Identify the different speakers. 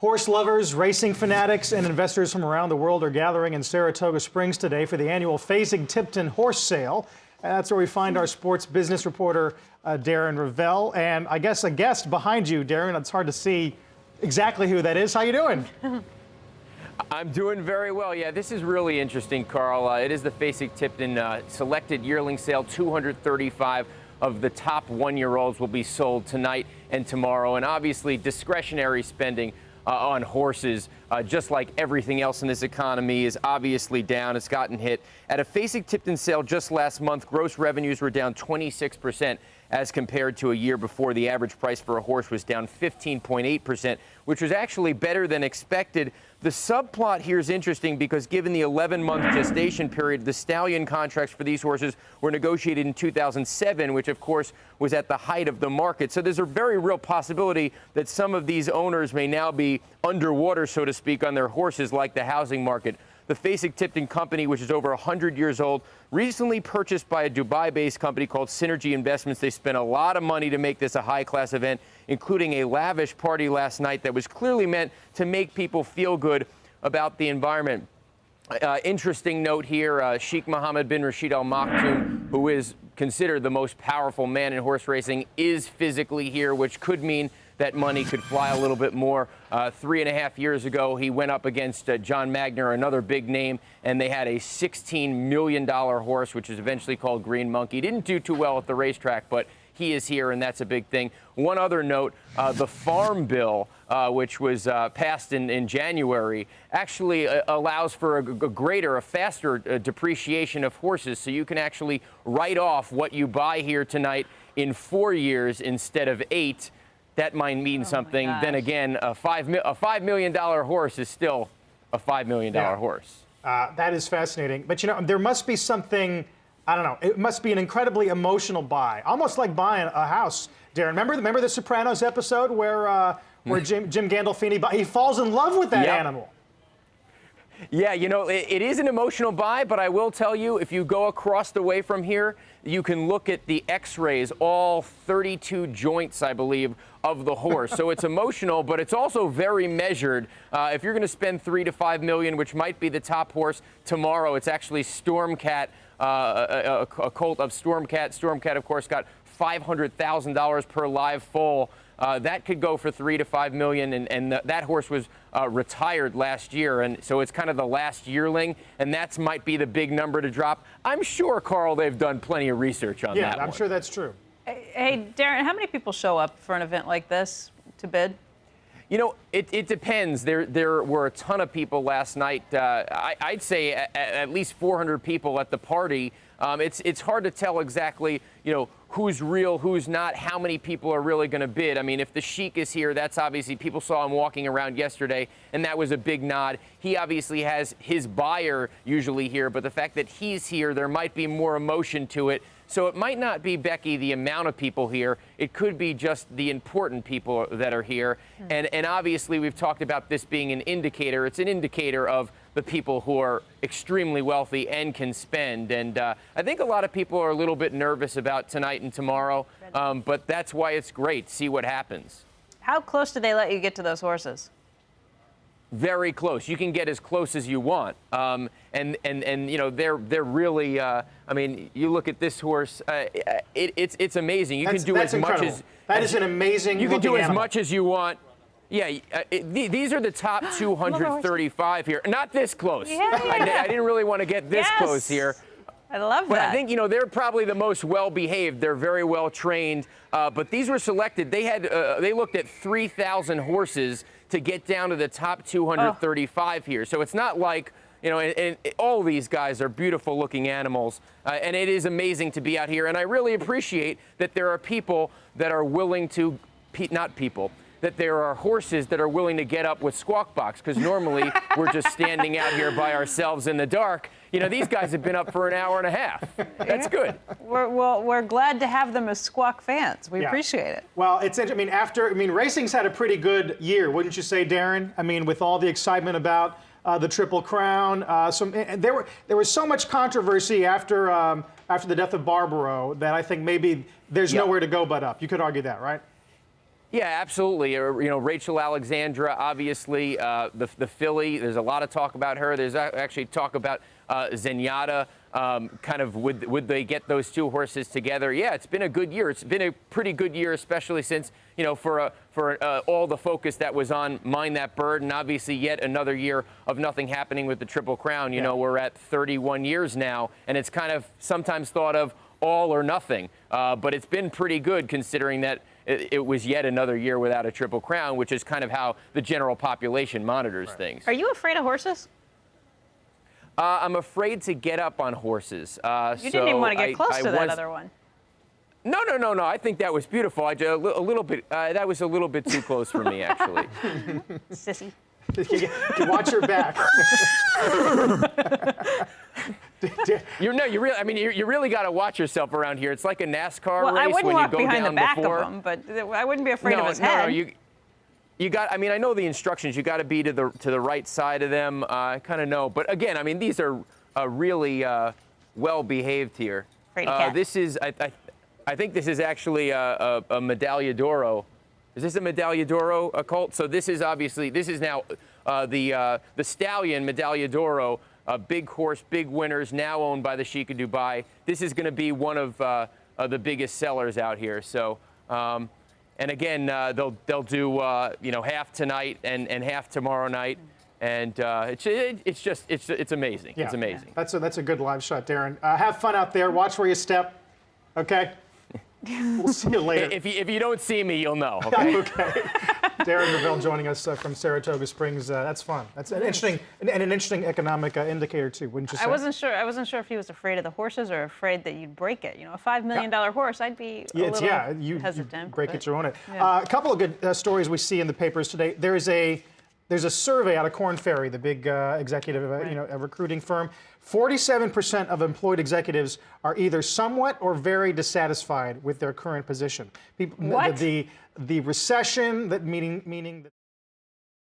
Speaker 1: Horse lovers, racing fanatics, and investors from around the world are gathering in Saratoga Springs today for the annual Fasig-Tipton Horse Sale. And that's where we find our sports business reporter, Darren Ravel. And I guess a guest behind you, Darren. It's hard to see exactly who that is. How you doing?
Speaker 2: I'm doing very well. Yeah, this is really interesting, Carl. It is the Fasig-Tipton selected yearling sale. 235 of the top one-year-olds will be sold tonight and tomorrow. And obviously, discretionary spending on horses, just like everything else in this economy, is obviously down. It's gotten hit. At a Fasig-Tipton sale just last month, gross revenues were down 26% as compared to a year before. The average price for a horse was down 15.8%, which was actually better than expected. The subplot here is interesting because given the 11-month gestation period, the stallion contracts for these horses were negotiated in 2007, which of course was at the height of the market. So there's a very real possibility that some of these owners may now be underwater, so to speak, on their horses, like the housing market. The Fasig-Tipton company, which is over 100 years old, recently purchased by a Dubai-based company called Synergy Investments. They spent a lot of money to make this a high-class event, including a lavish party last night that was clearly meant to make people feel good about the environment. Interesting note here, Sheikh Mohammed bin Rashid Al Maktoum, who is considered the most powerful man in horse racing, is physically here, which could mean that money could fly a little bit more. 3.5 years ago, he went up against John Magner, another big name, and they had a $16 million horse, which is eventually called Green Monkey. Didn't do too well at the racetrack, but he is here, and that's a big thing. One other note, the Farm Bill, which was passed in January, actually allows for a faster depreciation of horses, so you can actually write off what you buy here tonight in 4 years instead of 8. That might mean something. Then again, a $5 million horse is still a $5 million horse.
Speaker 1: That is fascinating. But, you know, there must be something, I don't know, it must be an incredibly emotional buy, almost like buying a house. Darren, remember the Sopranos episode where Jim Gandolfini, he falls in love with that animal?
Speaker 2: Yeah, you know, it is an emotional buy, but I will tell you, if you go across the way from here, you can look at the x-rays, all 32 joints, I believe, of the horse. So it's emotional, but it's also very measured. If you're going to spend $3 to $5 million, which might be the top horse tomorrow, it's actually Stormcat, a colt of Stormcat. Stormcat, of course, got $500,000 per live foal. That could go for $3 to $5 million, and that horse was retired last year, and so it's kind of the last yearling, and that might be the big number to drop. I'm sure, Carl, they've done plenty of research on that.
Speaker 1: Yeah, I'm sure that's true.
Speaker 3: Hey, Darren, how many people show up for an event like this to bid?
Speaker 2: You know, it depends. There were a ton of people last night. I'd say at least 400 people at the party. It's hard to tell exactly, you know, who's real, who's not, how many people are really going to bid. I mean, if the Sheik is here, that's obviously, people saw him walking around yesterday, and that was a big nod. He obviously has his buyer usually here, but the fact that he's here, there might be more emotion to it. So it might not be, Becky, the amount of people here. It could be just the important people that are here. And obviously, we've talked about this being an indicator. It's an indicator of the people who are extremely wealthy and can spend. And I think a lot of people are a little bit nervous about tonight and tomorrow, but that's why it's great. See what happens.
Speaker 3: How close do they let you get to those horses?
Speaker 2: Very close. You can get as close as you want. And you know, they're really, I mean, you look at this horse, it's amazing. You can do as much as...
Speaker 1: That is an amazing
Speaker 2: You can do as
Speaker 1: animal.
Speaker 2: much as you want. Yeah, these are the top 235 here. Not this close. I didn't really want to get this close here.
Speaker 3: I love that.
Speaker 2: But I think, you know, they're probably the most well-behaved. They're very well trained. But these were selected. They looked at 3,000 horses to get down to the top 235 here. So it's not like, you know, and all these guys are beautiful-looking animals. And it is amazing to be out here. And I really appreciate that there are people that are willing to, that there are horses that are willing to get up with Squawk Box, because normally we're just standing out here by ourselves in the dark. You know, these guys have been up for an hour and a half. That's good.
Speaker 3: We're glad to have them as Squawk fans. We appreciate it.
Speaker 1: Well, it's, I mean, racing's had a pretty good year, wouldn't you say, Darren? I mean, with all the excitement about the Triple Crown, there was so much controversy after the death of Barbaro that I think maybe there's nowhere to go but up. You could argue that, right?
Speaker 2: Yeah, absolutely. Rachel Alexandra, obviously, the filly. There's a lot of talk about her. There's actually talk about Zenyatta. Kind of would they get those two horses together? Yeah, it's been a good year. It's been a pretty good year, especially since for all the focus that was on Mind That Bird, and obviously yet another year of nothing happening with the Triple Crown. We're at 31 years now, and it's kind of sometimes thought of all or nothing. But it's been pretty good considering that it was yet another year without a Triple Crown, which is kind of how the general population monitors things.
Speaker 3: Are you afraid of horses?
Speaker 2: I'm afraid to get up on horses.
Speaker 3: You didn't even want to get close to that other one.
Speaker 2: No. I think that was beautiful. A little bit. That was a little bit too close for me, actually.
Speaker 3: Sissy.
Speaker 1: You watch your back.
Speaker 2: You really got to watch yourself around here. It's like a NASCAR
Speaker 3: Well,
Speaker 2: race
Speaker 3: I wouldn't
Speaker 2: when you
Speaker 3: walk
Speaker 2: go
Speaker 3: behind the
Speaker 2: down
Speaker 3: back
Speaker 2: before.
Speaker 3: of him, but I wouldn't be afraid of his head.
Speaker 2: No, you got. I know the instructions. You got to be to the right side of them. I kind of know, but again, these are really well behaved here. This is. I think this is actually a Medaglia d'Oro. Is this a Medaglia d'Oro colt? So this is now the stallion Medaglia d'Oro, big horse, big winners, now owned by the Sheikh of Dubai. This is going to be one of the biggest sellers out here. So, and again, they'll do half tonight and half tomorrow night, and it's amazing.
Speaker 1: Yeah.
Speaker 2: It's amazing.
Speaker 1: That's a good live shot, Darren. Have fun out there. Watch where you step. Okay. We'll see you later.
Speaker 2: If you don't see me, you'll know. Okay.
Speaker 1: Okay. Darren Revell joining us from Saratoga Springs. That's fun. That's an interesting economic indicator too, wouldn't you say?
Speaker 3: I wasn't sure if he was afraid of the horses or afraid that you'd break it. A $5 million horse, I'd be a little hesitant.
Speaker 1: You break it, you own it.
Speaker 3: Yeah.
Speaker 1: A couple of good stories we see in the papers today. There's a survey out of Korn Ferry, the big executive a recruiting firm. 47% of employed executives are either somewhat or very dissatisfied with their current position.
Speaker 3: What?
Speaker 1: The recession, meaning